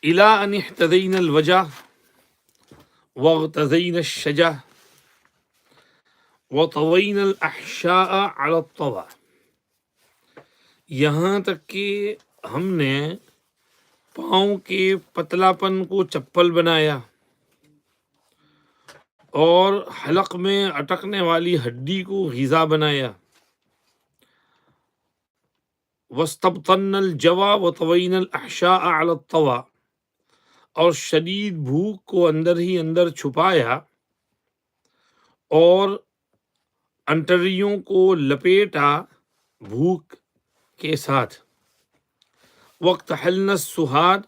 इला अन इhtadayna al-wajh वाग़तज़यना अश-शजह वतवयना अल-अहशाअ अला अत-तवा। यहाँ तक कि हमने पाँव के पतलापन को चप्पल बनाया और हलक में अटकने वाली हड्डी को ग़िज़ा बनाया। वस्तबतन्ना अल-जवा वतवयना अल-अहशाअ अला अत-तवा, और शदीद भूख को अंदर ही अंदर छुपाया और अंतड़ियों को लपेटा भूख के साथ। वक्त हलना सुहाद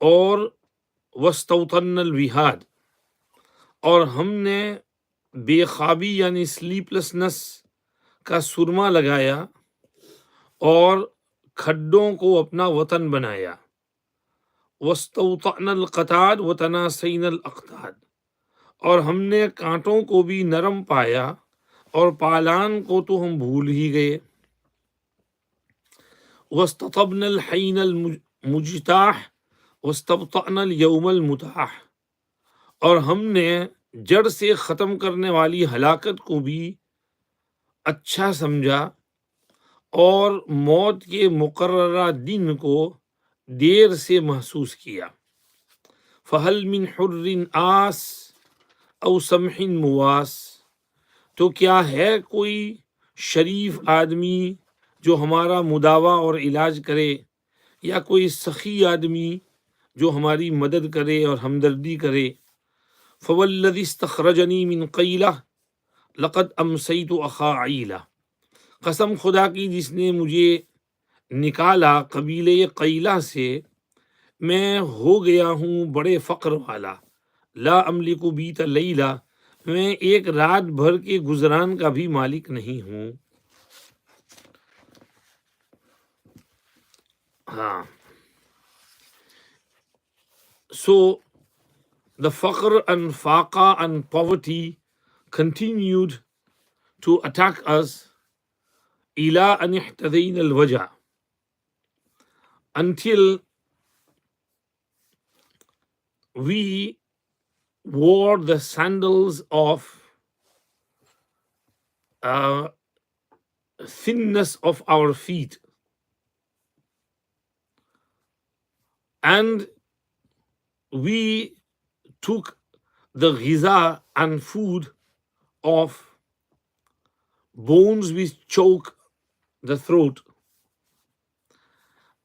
और वस्तौतन्नल विहाद, और हमने बेखाबी यानी स्लीपलेसनेस का सुरमा लगाया और खड्डों को अपना वतन बनाया। वस्तौतनल क़ताद वतनासैनल अक़ताद, और हमने कांटों को भी नरम पाया और पालान को तो हम भूल ही गए। वस्ततबनल हैनल मुजताह वस्तबतनल यौमल मुताह, और हमने जड़ से ख़त्म करने वाली हलाकत को भी अच्छा समझा और मौत के मुकर्ररा दिन को देर से महसूस किया। फ़हल मिन हुर्रिन आस औ समहिन मुवास, तो क्या है कोई शरीफ आदमी जो हमारा मुदावा और इलाज करे, या कोई सखी आदमी जो हमारी मदद करे और हमदर्दी करे। फ़वल्लज़ी इस्तख़रजनी मिन क़ीला लक़द अमसैतु अख़ा अईला, कसम खुदा की जिसने मुझे निकाला कबीले क़ीला से, मैं हो गया हूँ बड़े फ़क्र वाला। ला अमलिकु बीत लैला, मैं एक रात भर के गुजरान का भी मालिक नहीं हूँ। हाँ, so the faqr and faqa and poverty continued to attack us ila an ihtadayna al-wajh, until we wore the sandals of thinness of our feet, and we took the ghiza and food of bones which choke the throat,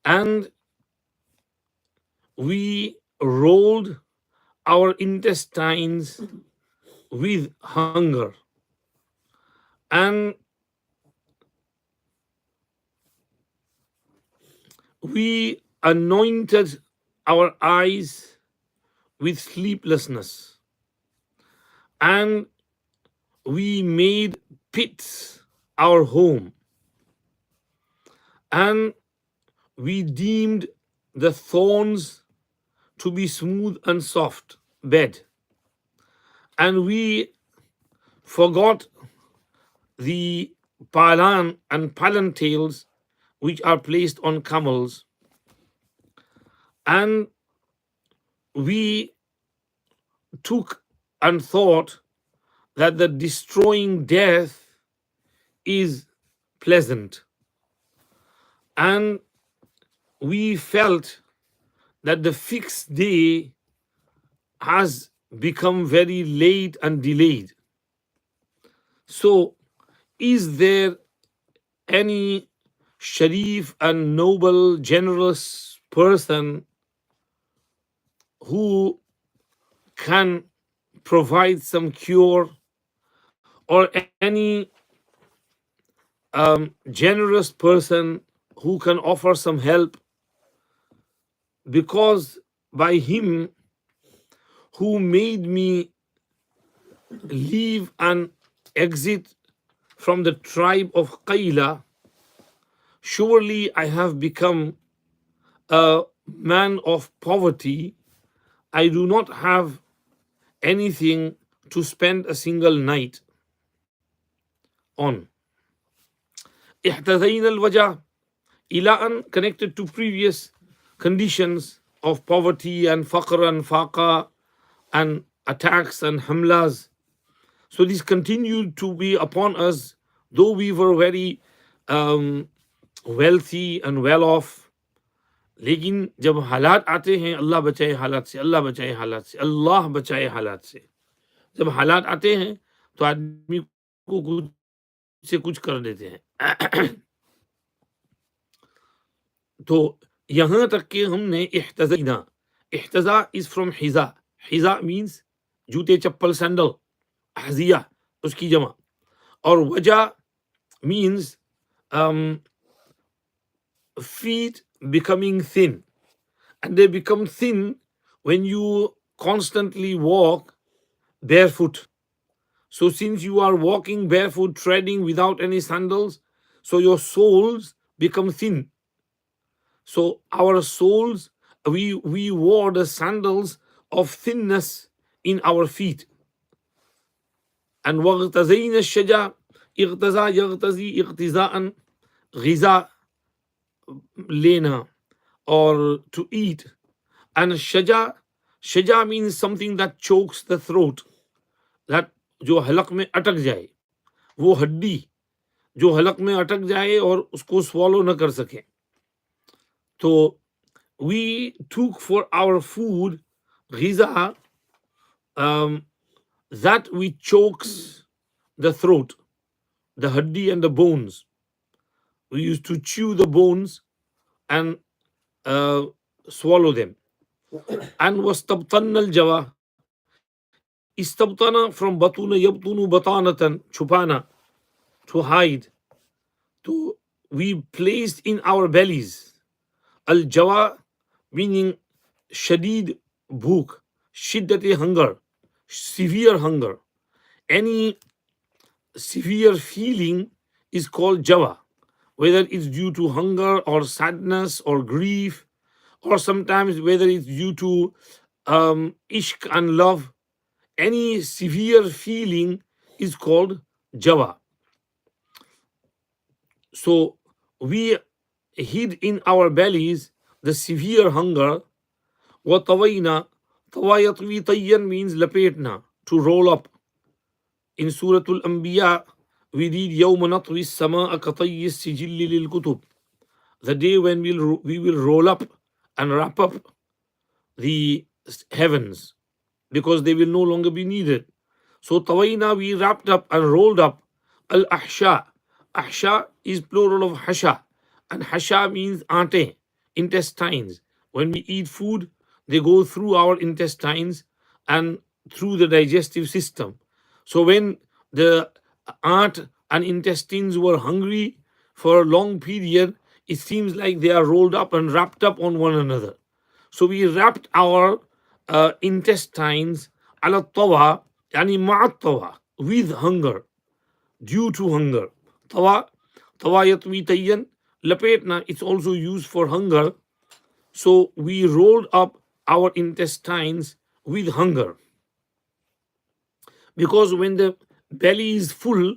and we rolled our intestines with hunger, and we anointed our eyes with sleeplessness, and we made pits our home, and we deemed the thorns to be smooth and soft bed, and we forgot the palan and palantales which are placed on camels, and we took and thought that the destroying death is pleasant, and we felt that the fixed day has become very late and delayed. So, is there any sharif and noble, generous person who can provide some cure, or any generous person who can offer some help? Because by him who made me leave and exit from the tribe of Qayla, surely I have become a man of poverty. I do not have anything to spend a single night on. Ihtadayna al-wajah, ila an, connected to previous conditions of poverty and faqr and faqa and attacks and hamlas. So these continued to be upon us, though we were very wealthy and well off. लेकिन जब हालात आते हैं, अल्लाह बचाए हालात से, अल्लाह बचाए हालात से, अल्लाह बचाए हालात से, जब हालात आते हैं तो आदमी को कुछ से कुछ कर देते हैं। तो यहां तक कि हमने इhtazina, इhtजा इज फ्रॉम हिजा, हिजा मींस जूते चप्पल सैंडल, हजिया उसकी जमा, और वजा means feet becoming thin, and they become thin when you constantly walk barefoot. So since you are walking barefoot, treading without any sandals, so your soles become thin. So our soles, we wore the sandals of thinness in our feet. And وَاغْتَزَيْنَ الشَّجَا, اغتزا يغتزي اغتزاء, غذا lena, or to eat. And shaja means something that chokes the throat, that जो हलक में अटक जाए, वो हड्डी जो हलक में अटक जाए और उसको swallow न कर सके. तो we took for our food ghiza, that which chokes the throat, the haddi and the bones. We used to chew the bones and swallow them. And was tabtanna al-jawa, istabtana from batuna yabtunu batanatan, chupana, to hide. To we placed in our bellies al-jawa, meaning shadid bhook, shiddati hunger, severe hunger. Any severe feeling is called jawa, whether it's due to hunger or sadness or grief, or sometimes whether it's due to ishq and love. Any severe feeling is called jawa. So we hid in our bellies the severe hunger. وَطَوَيْنَا, طَوَيَطْوِي طَيًّا means lapetna, to roll up. In Surah Al-Anbiya, we read يَوْمَ نَطْوِي السَّمَاءَ كَطَيِّ السِّجِلِّ لِلْكُتُبِ, the day when we will roll up and wrap up the heavens, because they will no longer be needed. So tawayna, we wrapped up and rolled up. Al-ahsha, ahsha is plural of hasha, and hasha means ante, intestines. When we eat food, they go through our intestines and through the digestive system. So when the ant and intestines were hungry for a long period, it seems like they are rolled up and wrapped up on one another. So we wrapped our intestines ala tawa, yani ma'at tawa, with hunger, due to hunger. Tawa, tawayatwi tayyan, lapetna, it's also used for hunger. So we rolled up our intestines with hunger. Because when the belly is full,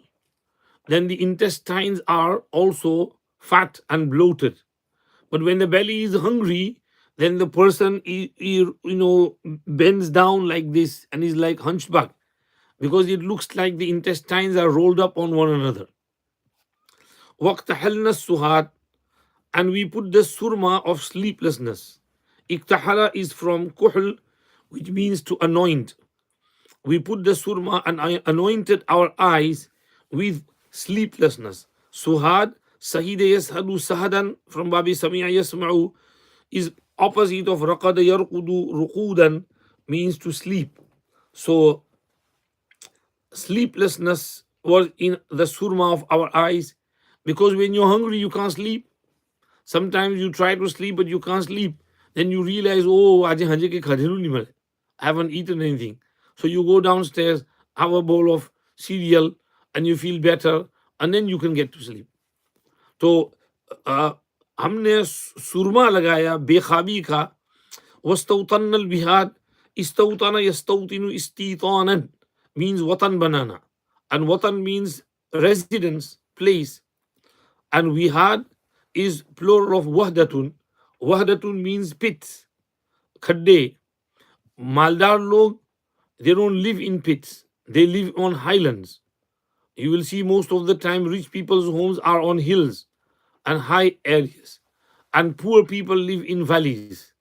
then the intestines are also fat and bloated. But when the belly is hungry, then the person bends down like this and is like hunchback, because it looks like the intestines are rolled up on one another. وَاقْتَحَلْنَا السُّهَاتِ, and we put the surma of sleeplessness. Iktahala is from kuhl, which means to anoint. We put the surma and I anointed our eyes with sleeplessness. Suhad, sahida yashadu sahadan, from babi sami'a yasma'u, is opposite of raqada yarqudu ruqudan, means to sleep. So sleeplessness was in the surma of our eyes, because when you're hungry you can't sleep. Sometimes you try to sleep but you can't sleep. Then you realize, oh, I haven't eaten anything. So you go downstairs, have a bowl of cereal, and you feel better, and then you can get to sleep. तो हमने सुरमा लगाया बेखाबी का. वस्तौतन बिहाद, istawtana yastawtinu istitanan means watan banana, and watan means residence, place, and wihad is plural of wahdatun. Wahdatun means pit. khadde. Maldar log, they don't live in pits, they live on highlands. You will see most of the time rich people's homes are on hills and high areas, and poor people live in valleys.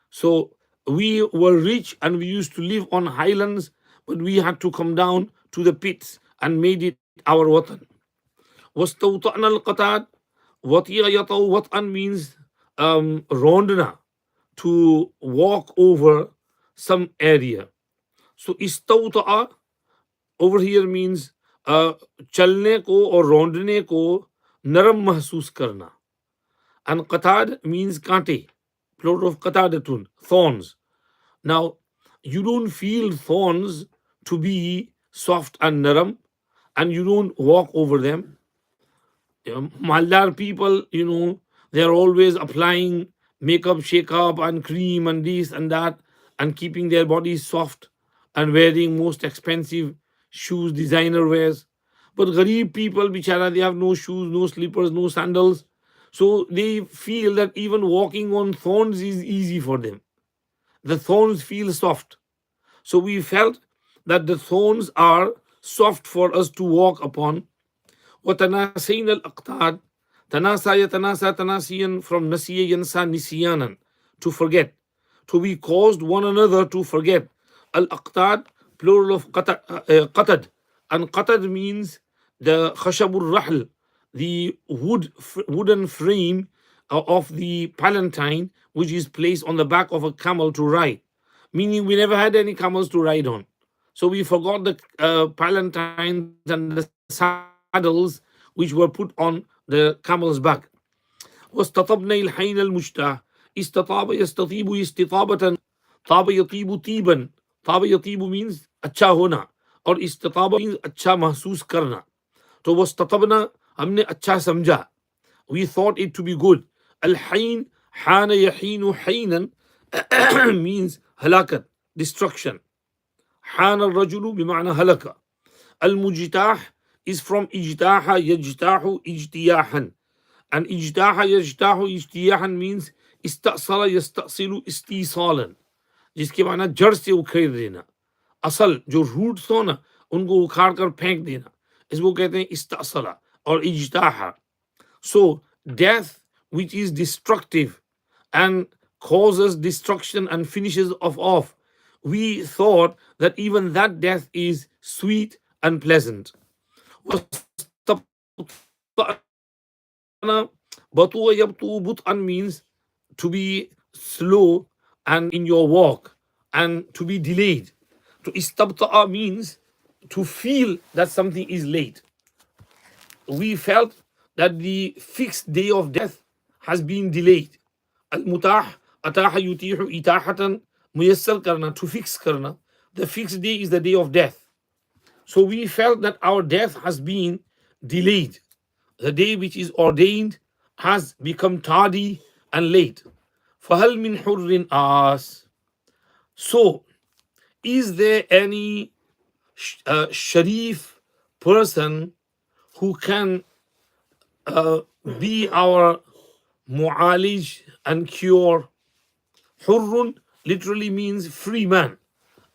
So we were rich and we used to live on highlands, but we had to come down to the pits and made it our watan. واستوطأنا القطاد. وطيغ يطو watan means rondna, to walk over some area. So istawta'a over here means चलने को और रोंदने को नरम महसूस करना. And qatad means कांटे, plural of qatadatun, thorns. Now, you don't feel thorns to be soft and naram, and you don't walk over them. Maldar people, they're always applying makeup, shake up, and cream, and this and that, and keeping their bodies soft, and wearing most expensive shoes, designer wears. But Gharib people, bichara, they have no shoes, no slippers, no sandals. So they feel that even walking on thorns is easy for them. The thorns feel soft. So we felt that the thorns are soft for us to walk upon. وَتَنَاسَيْنَا الْأَقْتَادِ. Tanasa yatanasa tanasiyan, from nasiya yansa nisyanan, to forget. So we caused one another to forget. Al-aqtad, plural of qatad. And qatad means the khashabur rahl, the wooden frame of the palanquin, which is placed on the back of a camel to ride. Meaning we never had any camels to ride on. So we forgot the palanquins and the saddles which were put on the camel's back. واستطبنا الحين المجتاح. استطاب يستطيب استطابة. طاب يطيب طيبا. طاب يطيب means अच्छा होना, और استطابة means अच्छा महसूस करना. तो واستطبنا, हमने अच्छा समझा. We thought it to be good. الحين حان يحين حينا means هلاكت, destruction. حان الرجل بمعنى هلك. المجتاح is from ijtaha yajtahu ijtiyahan. And ijtaha yajtahu ijtiyahan means istasala yastasilu istisalan, जिसके माना जड़ से उखेड़ देना. असल जो रूट्स हो ना, उनको उखाड़ कर फेंक देना, इसको कहते हैं istasala or ijtaha. So death, which is destructive and causes destruction and finishes off, we thought that even that death is sweet and pleasant. Batu'a yabtu but'an means to be slow and in your walk and to be delayed. To istabta'a means to feel that something is late. We felt that the fixed day of death has been delayed. Al-mutah, ataha yutihu itahatan, muyassar karna, to fix karna. The fixed day is the day of death. So we felt that our death has been delayed. The day which is ordained has become tardy and late. فَهَلْ مِنْ حُرٍّ آس. So, is there any sharif person who can be our mu'alij and cure? Hurrun literally means free man,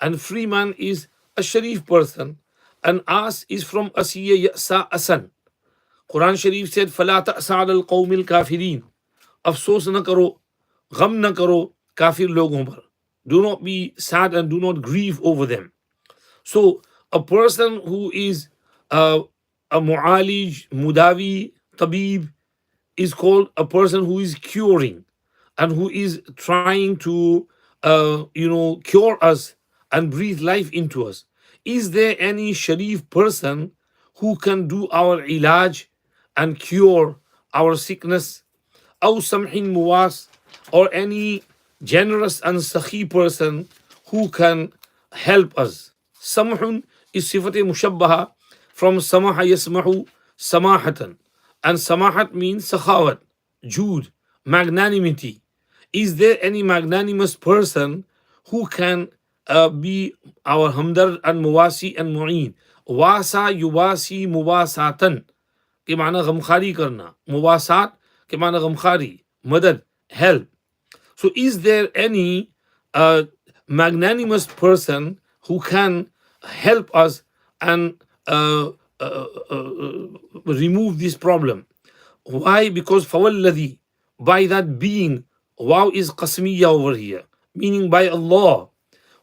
and free man is a sharif person, and as is from asiya ya'sa asan. Quran Sharif said, فَلَا تَأْسَ عَلَى الْقَوْمِ الْكَافِرِينَ. अफसोस न करो, गम न करो काफिर लोगों पर. Do not be sad and do not grieve over them. So a person who is a mu'alij, mudawi, tabib is called a person who is curing and who is trying to cure us and breathe life into us. Is there any sharif person who can do our ilaj and cure our sickness? أو سمح مواس, or any generous and sakhi person who can help us. Samhun is sifat mushabbaha from samaha yasmahu samahatan, and samahat means sakhawat, jude, magnanimity. Is there any magnanimous person who can be our hamdard and muwasi and mu'in? Wasa yuwasi muwasatan के माना गमखारी करना, मुवासात के माना गमखारी, मदद, help. So is there any a magnanimous person who can help us and remove this problem. Why? Because fawalladhi, by that being, wow is qasmiya over here, meaning by Allah,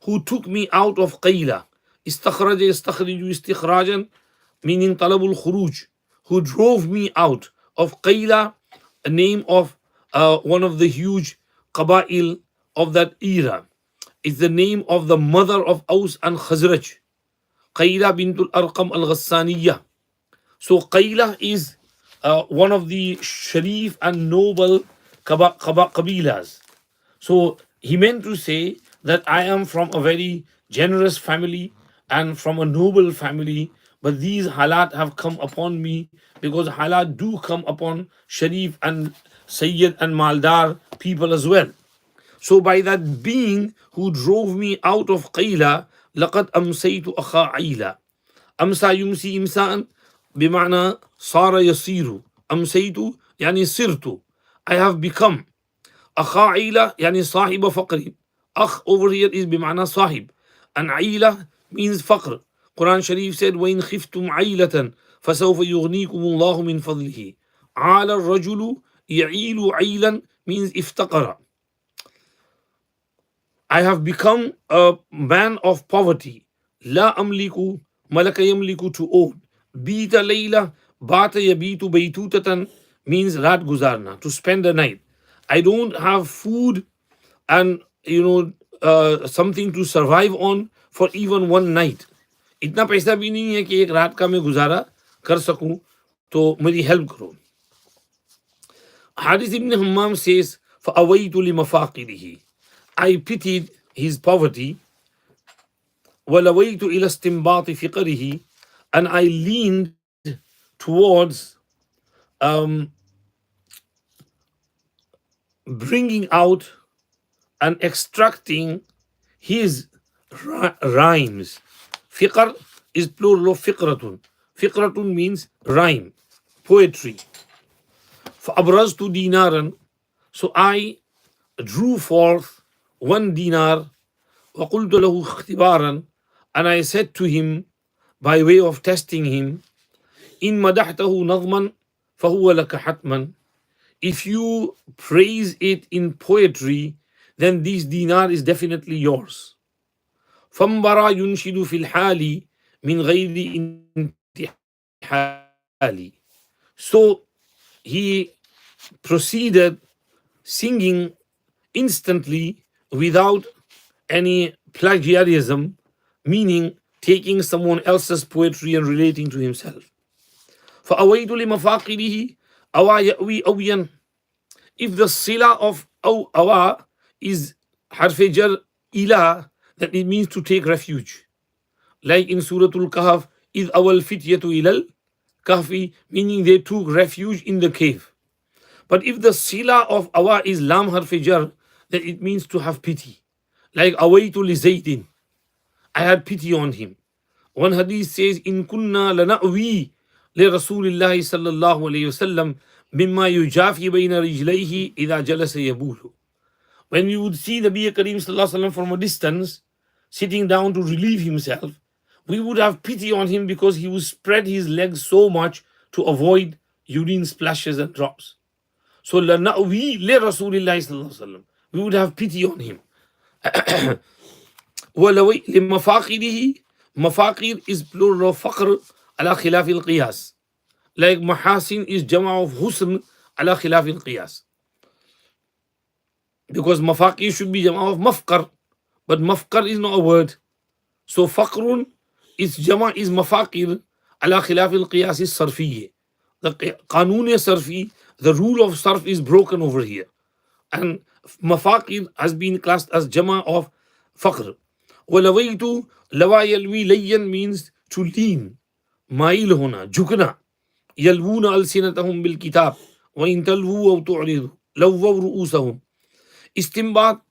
who took me out of Qayla. Istakhraja yastakhriju istikhrajan, meaning talabul khuruj, who drove me out of Qayla, a name of one of the huge qaba'il of that era. It's the name of the mother of Aus and Khazraj, Qayla bintul Arqam al Ghassaniyah. So Qayla is one of the sharif and noble qabilas. So he meant to say that I am from a very generous family and from a noble family, but these halat have come upon me because halat do come upon sharif and sayyid and maldar people as well. So by that being who drove me out of Qayla, لقد أمسيت أخا عيلة. أمسى يمسي إمساء بمعنى صار يصير. أمسيت يعني صرت. I have become. أخا عيلة يعني صاحب فقر. أخ over here is بمعنى صاحب. And عيلة means فقر. Quran Sharif said وإن خفتم عيلة فسوف يغنيكم الله من فضله. عال الرجل يعيل عيلا means افتقر. I have become a man of poverty. لا أملك ملك يملك to own. بيت ليلة بات يبيت بيتوتة means raat guzarna, to spend the night. I don't have food and something to survive on for even one night. इतना पैसा भी नहीं है कि एक रात का मैं गुजारा कर सकूं, तो मेरी हेल्प करो. Hadith ibn Hammam says, فَأَوَيْتُ لِمَفَاقِرِهِ, I pitied his poverty. وَلَوَيْتُ إِلَى اسْتِنْبَاطِ فِقَرِهِ, and I leaned towards bringing out and extracting his rhymes. Fiqr is plural of fiqratun. Fiqratun means rhyme, poetry. فَأَبْرَزْتُ دِينَارًا, so I drew forth 1 dinar. وَقُلْتُ لَهُ اخْتِبَارًا, and I said to him by way of testing him, إِن مَدَحْتَهُ نَظْمًا فَهُوَ لَكَ حَتْمًا, if you praise it in poetry, then this dinar is definitely yours. فَانْبَرَى يُنْشِدُ فِي الْحَالِ مِنْ غَيْرِ انْتِحَالِ, so he proceeded singing instantly without any plagiarism, meaning taking someone else's poetry and relating to himself. فَأَوَيْتُ لِمَفَاقِرِهِ أَوَى يَأْوِي أَوْيًا, if the sila of awa is harfe jar ila, then it means to take refuge. Like in Suratul Kahf, إِذْ أَوَى الْفِتْيَةُ إِلَى الْكَهْفِ, meaning they took refuge in the cave. But if the sila of awa is lam harfe jar, then it means to have pity. Like awaitu li Zaydin, I had pity on him. One hadith says, In kunna lana'wi li Rasulillahi sallallahu alayhi wasallam mimma yujafi bayna rijlayhi idha jalasa yabulu. When we would see the Nabi Kareem sallallahu alayhi wasallam from a distance, sitting down to relieve himself, we would have pity on him because he would spread his legs so much to avoid urine splashes and drops. So lana'wi li Rasulillahi sallallahu alayhi wasallam, we would have pity on him. لمفاقره, mafaqir is plural of faqr ala khilaf al-qiyas. Like mahasin is jama of husn ala khilaf al-qiyas. Because mafaqir should be jama of mafqar, but mafqar is not a word. So faqrun is jama is mafaqir ala khilaf al-qiyas is sarfiyye. The qanun sarfi, the rule of sarf is broken over here. And mafaqir has been classed as jama of faqr. وَلَوَيْتُ لَوَا يَلْوِي لَيًّا means to lean, mail hona, jhukna. يَلْوُونَ أَلْسِنَتَهُمْ بِالْكِتَابِ وَإِن تَلْوُوا أَوْ تُعْرِضُوا لَوَّوْا رُؤُوسَهُم. استنباط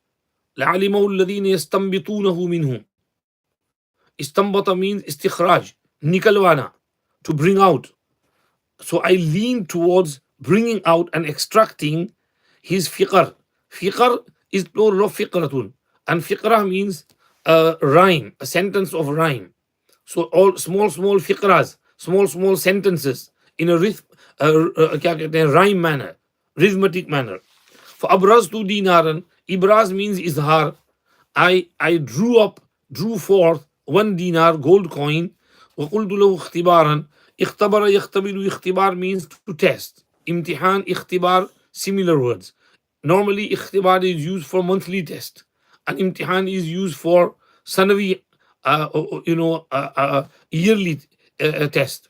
لَعَلِمَهُ الَّذِينَ يَسْتَنبِطُونَهُ مِنْهُ. Istanbata means istikhraj, nikalwana, to bring out. So I lean towards bringing out and extracting his fiqr. Fiqr is plural of fiqratun. And fiqrah means a rhyme, a sentence of rhyme. So all small fiqras, small sentences in a क्या कहते हैं, rhyme manner, rhythmic manner. For abraztu dinaran, ibraz means izhar. I drew forth 1 dinar gold coin. وقلت له اختبارا. اختبر يختبر. اختبار means to test. امتحان اختبار, similar words. Normally اختبار is used for monthly test, and امتحان is used for sanavi, yearly test.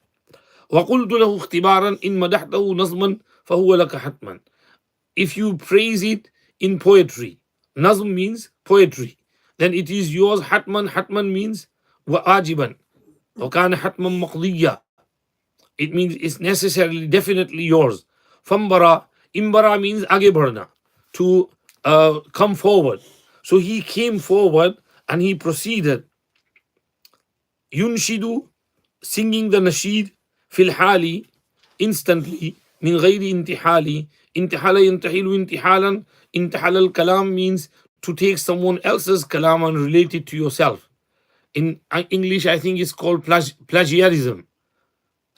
وقلت له اختبارا إن مدحته نظما فهو لك حتما. If you praise it in poetry, nazm means poetry, then it is yours. Hatman, hatman means wajiban. وكان حتما مقضيا. It means it's necessarily, definitely yours. Fambara, imbara means आगे बढ़ना, to come forward. So he came forward and he proceeded. Yunshidu, singing the nasheed, fil hali, instantly, min ghayri intihali. Intihala yantahilu intihalan. Intihal al kalam means to take someone else's kalam and relate it to yourself. In English, I think it's called plagiarism.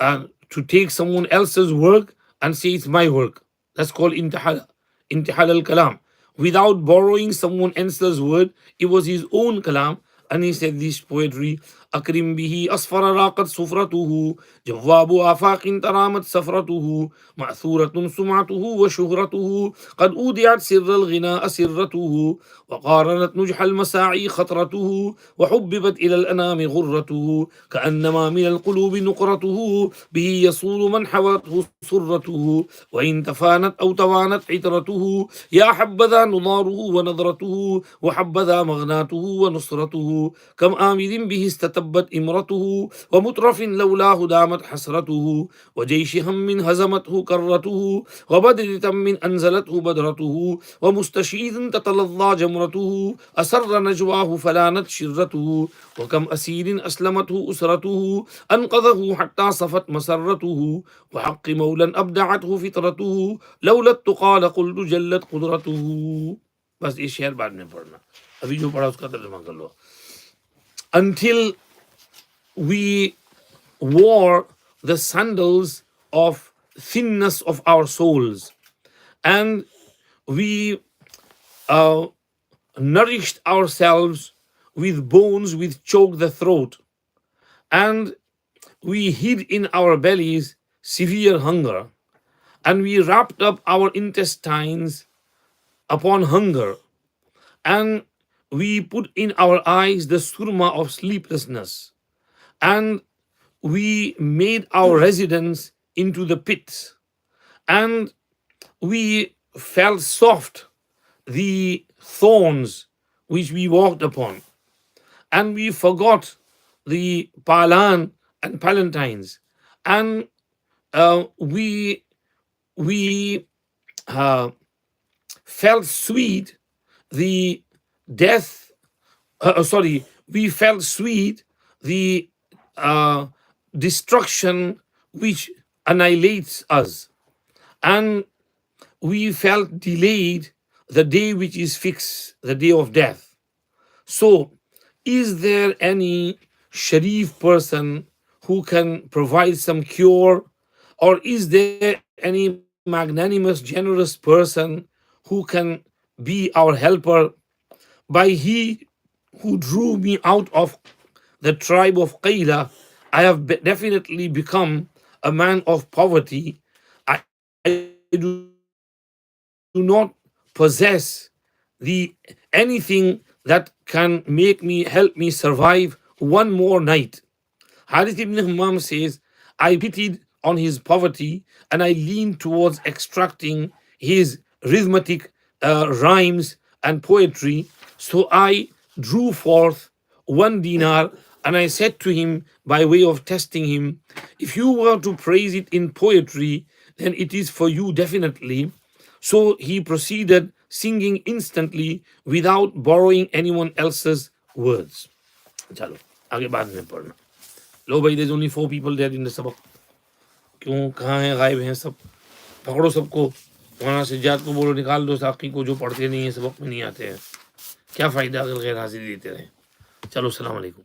To take someone else's work and say it's my work. That's called intihal al kalam. Without borrowing someone else's word, it was his own kalam. And he said this poetry, أكرم به أصفر راقت صفرته جواب آفاق ترامت سفرته مأثورة سمعته وشهرته قد أودعت سر الغناء سرته وقارنت نجح المساعي خطرته وحببت إلى الأنام غرته كأنما من القلوب نقرته به يصول من حوته سرته وإن تفانت أو توانت عترته يا حبذا نضاره ونظرته وحبذا مغناته ونصرته كم آمد به استتبت إمرته ومترف لولاه دامت حسرته وجيش هم هزمته كرته وبدر تم أنزلته بدرته ومستشيد تتلظى جمرته أسر نجواه فلانت شرته وكم أسير أسلمته أسرته أنقذه حتى صفت مسرته وحق مولا أبدعته فطرته لولا التقى لقلت جلت قدرته. बस ये शेर बाद में पढ़ना, अभी जो पढ़ा उसका तर्जुमा कर लो. Until we wore the sandals of thinness of our souls, and we nourished ourselves with bones which choke the throat, and we hid in our bellies severe hunger, and we wrapped up our intestines upon hunger, and we put in our eyes the surma of sleeplessness, and we made our residence into the pits, and we felt soft the thorns which we walked upon, and we forgot the palan and palantines, and we felt sweet the death. We felt sweet the destruction which annihilates us, and we felt delayed the day which is fixed, the day of death. So, is there any Sharif person who can provide some cure, or is there any magnanimous, generous person who can be our helper? By he who drew me out of the tribe of Qayla, I have definitely become a man of poverty. I do not possess anything that can help me survive one more night. Harith ibn Hammam says, I pitied on his poverty and I leaned towards extracting his rhythmic rhymes and poetry. So I drew forth 1 dinar and I said to him by way of testing him, if you were to praise it in poetry, then it is for you definitely. So he proceeded singing instantly without borrowing anyone else's words. चलो आगे बाद में पढ़ना. लो भाई, there's only 4 people there in the सबक. क्यों, कहाँ हैं, गायब हैं सब? पकड़ो सबको, वहाँ से जात को बोलो निकाल दो, साकी को जो पढ़ते नहीं है, सबक में नहीं आते हैं. क्या फ़ायदा अगर गैर हाज़िरी देते रहें। चलो, अस्सलाम वालेकुम।